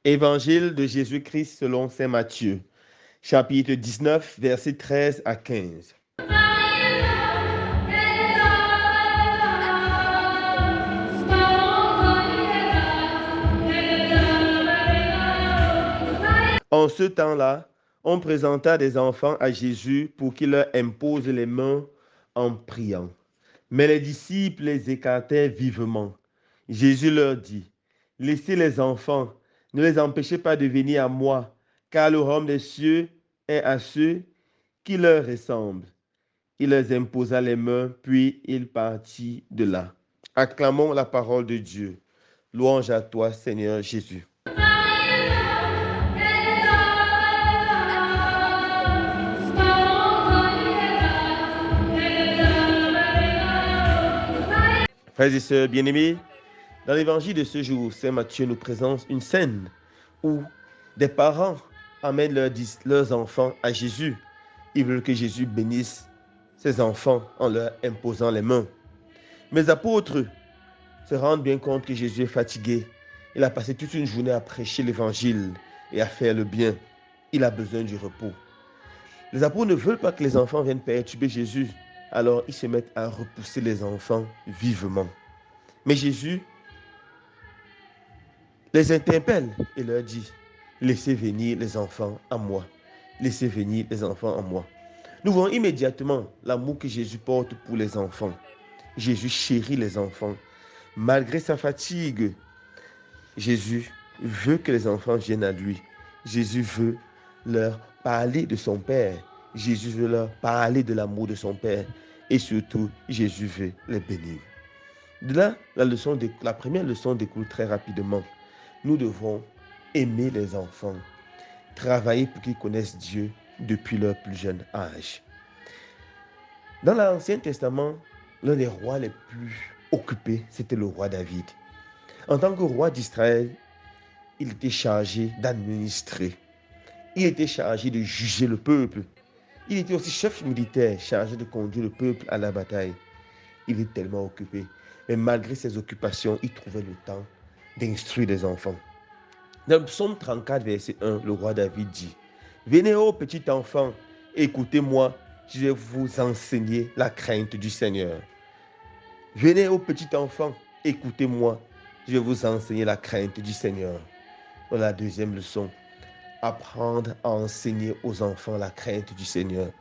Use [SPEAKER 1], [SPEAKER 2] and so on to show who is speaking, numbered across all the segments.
[SPEAKER 1] Évangile de Jésus-Christ selon saint Matthieu, chapitre 19, versets 13 à 15. En ce temps-là, on présenta des enfants à Jésus pour qu'il leur impose les mains en priant. Mais les disciples les écartaient vivement. Jésus leur dit, « Laissez les enfants, ne les empêchez pas de venir à moi, car le royaume des cieux est à ceux qui leur ressemblent. » Il leur imposa les mains, puis il partit de là. Acclamons la parole de Dieu. Louange à toi, Seigneur Jésus. Frères et sœurs bien-aimés, dans l'évangile de ce jour, saint Matthieu nous présente une scène où des parents amènent leurs enfants à Jésus. Ils veulent que Jésus bénisse ses enfants en leur imposant les mains. Mais les apôtres se rendent bien compte que Jésus est fatigué. Il a passé toute une journée à prêcher l'évangile et à faire le bien. Il a besoin du repos. Les apôtres ne veulent pas que les enfants viennent perturber Jésus. Alors ils se mettent à repousser les enfants vivement. Mais Jésus les interpelle et leur dit, « Laissez venir les enfants à moi. Laissez venir les enfants à moi. » Nous voyons immédiatement l'amour que Jésus porte pour les enfants. Jésus chérit les enfants. Malgré sa fatigue, Jésus veut que les enfants viennent à lui. Jésus veut leur parler de son Père. Jésus veut leur parler de l'amour de son Père. Et surtout, Jésus veut les bénir. De là, la première leçon découle très rapidement. Nous devons aimer les enfants, travailler pour qu'ils connaissent Dieu depuis leur plus jeune âge. Dans l'Ancien Testament, l'un des rois les plus occupés, c'était le roi David. En tant que roi d'Israël, il était chargé d'administrer. Il était chargé de juger le peuple. Il était aussi chef militaire, chargé de conduire le peuple à la bataille. Il est tellement occupé. Mais malgré ses occupations, il trouvait le temps d'instruire les enfants. Dans le psaume 34, verset 1, le roi David dit, « Venez, ô petit enfant, écoutez-moi, je vais vous enseigner la crainte du Seigneur. » Venez, ô petit enfant, écoutez-moi, je vais vous enseigner la crainte du Seigneur. Voilà la deuxième leçon. Apprendre à enseigner aux enfants la crainte du Seigneur.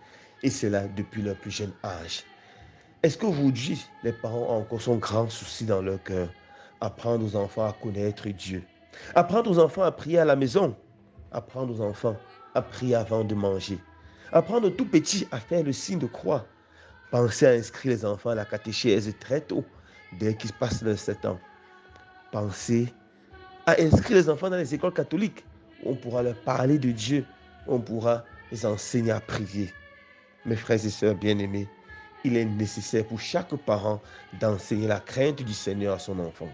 [SPEAKER 1] Et cela depuis leur plus jeune âge. Est-ce qu'aujourd'hui, les parents ont encore son grand souci dans leur cœur? Apprendre aux enfants à connaître Dieu. Apprendre aux enfants à prier à la maison. Apprendre aux enfants à prier avant de manger. Apprendre aux tout petits à faire le signe de croix. Pensez à inscrire les enfants à la catéchèse très tôt, dès qu'ils passent leurs 7 ans. Pensez à inscrire les enfants dans les écoles catholiques, où on pourra leur parler de Dieu, où on pourra les enseigner à prier. Mes frères et sœurs bien-aimés, il est nécessaire pour chaque parent d'enseigner la crainte du Seigneur à son enfant.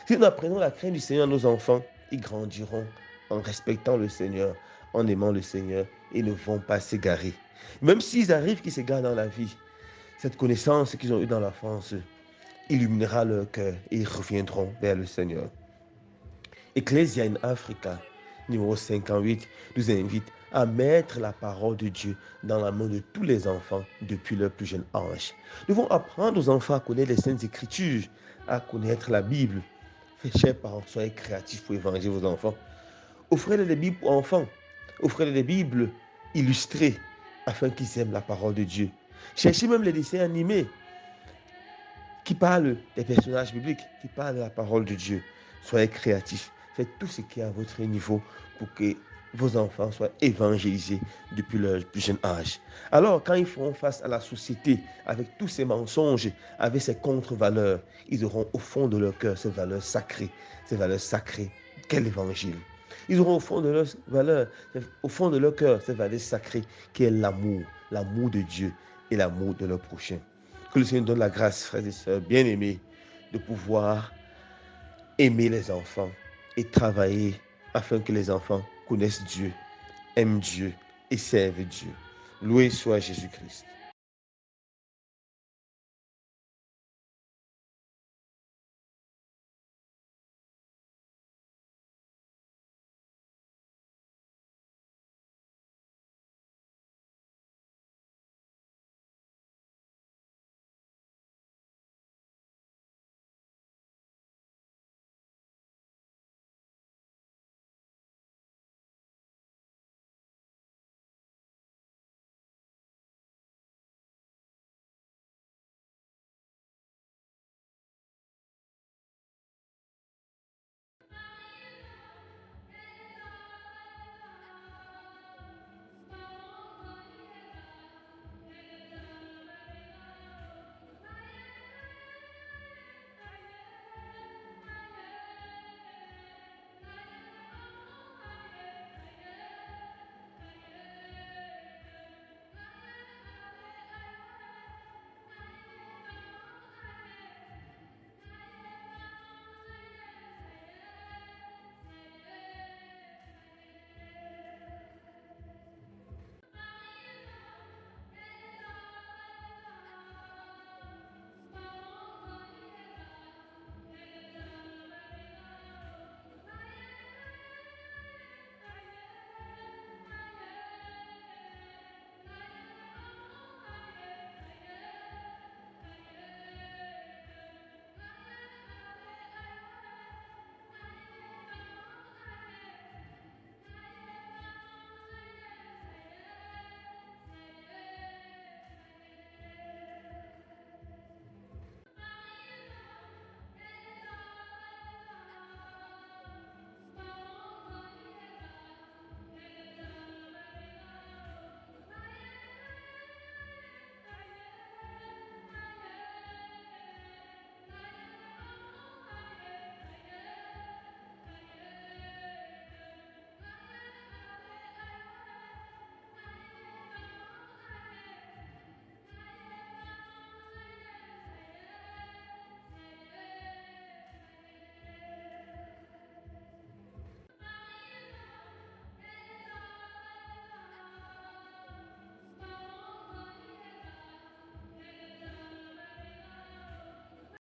[SPEAKER 1] Si nous apprenons la crainte du Seigneur à nos enfants, ils grandiront en respectant le Seigneur, en aimant le Seigneur et ne vont pas s'égarer. Même s'ils arrivent qu'ils s'égarent dans la vie, cette connaissance qu'ils ont eue dans l'enfance illuminera leur cœur et ils reviendront vers le Seigneur. Ecclesia in Africa, numéro 58, nous invite à mettre la parole de Dieu dans la main de tous les enfants depuis leur plus jeune âge. Nous devons apprendre aux enfants à connaître les Saintes Écritures, à connaître la Bible. Chers parents, soyez créatifs pour évangéliser vos enfants. Offrez-les des Bibles pour enfants. Offrez-les des Bibles illustrées afin qu'ils aiment la parole de Dieu. Cherchez même les dessins animés qui parlent des personnages bibliques, qui parlent de la parole de Dieu. Soyez créatifs. Faites tout ce qui est à votre niveau pour que vos enfants soient évangélisés depuis leur plus jeune âge. Alors, quand ils feront face à la société avec tous ces mensonges, avec ces contre-valeurs, ils auront au fond de leur cœur ces valeurs sacrées qu'est l'évangile. Ils auront au fond de leur cœur ces valeurs sacrées qui est l'amour de Dieu et l'amour de leur prochain. Que le Seigneur donne la grâce, frères et sœurs bien-aimés, de pouvoir aimer les enfants et travailler afin que les enfants connaissent Dieu, aiment Dieu et servent Dieu. Loué soit Jésus-Christ.